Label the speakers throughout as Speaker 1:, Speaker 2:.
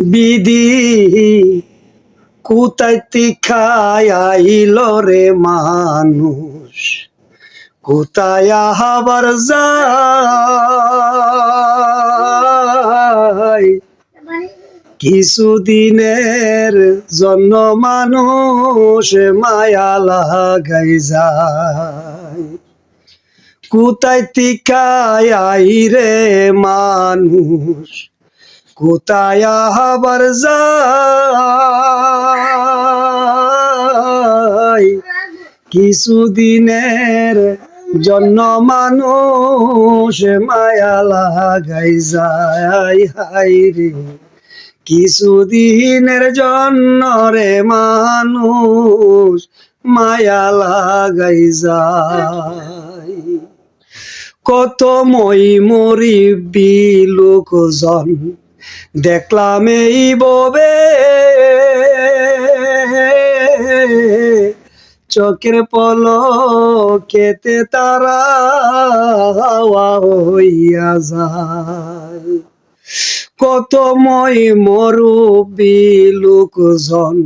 Speaker 1: বিধি কোথায় খাইল রে মানুষ, কোথায় আবার যায়। কিছুদিনের জন্য মানুষ মায়া লাগাই যায়। কোথায় তিকাই রে মানুষ, কোথায় আবার যায়। কিছুদিনের জন্য মানুষ মায়া লাগাই যায়। হাই রে কিছুদিনের জন্য রে মানুষ মায়া লাগাই যায়। কত মই মরিবি লোকজন দেখলাম এই ববে, চোখের পলকেতে তারা হাওয়া হইয়া যায়। কত মই মরুবি লোকজন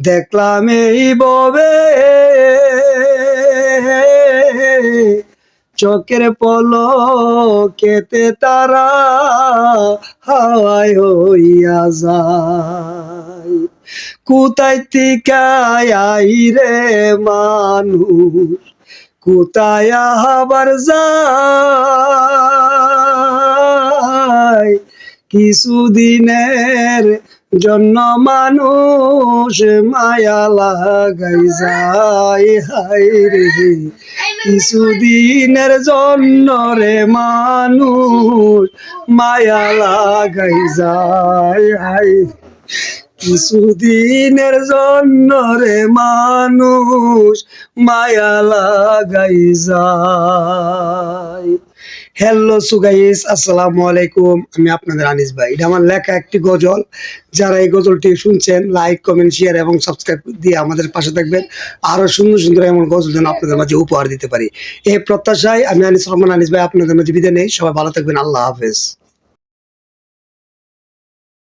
Speaker 1: দেখলাম এই ববে, চোখের পলকেতে তারা হাওয়ায় হইয়া যায়। কোথায় তিকাই রে মানুষ, কোথায় আবার যায়। কিছুদিনের জন্য মানুষ মায়া লাগাই যায়। হাই রে কিছুদিনের জন্য রে মানুষ মায়া লাগাই যায়। হাই কিছুদিনের জন্য রে মানুষ মায়া লাগাই যায়। হ্যালো সো গাইস, আসসালামু আলাইকুম। আমি আপনাদের আনিস ভাই। এটা আমার লেখা একটি গজল। যারা এই গজলটি শুনছেন, লাইক, কমেন্ট, শেয়ার এবং সাবস্ক্রাইব দিয়ে আমাদের পাশে থাকবেন। আরো সুন্দর সুন্দর এমন গজল যেন আপনাদের মাঝে উপহার দিতে পারি, এই প্রত্যাশায় আমি আনিস রহমান আনিস ভাই আপনাদের মাঝে বিদায় নেই। সবাই ভালো থাকবেন। আল্লাহ হাফেজ।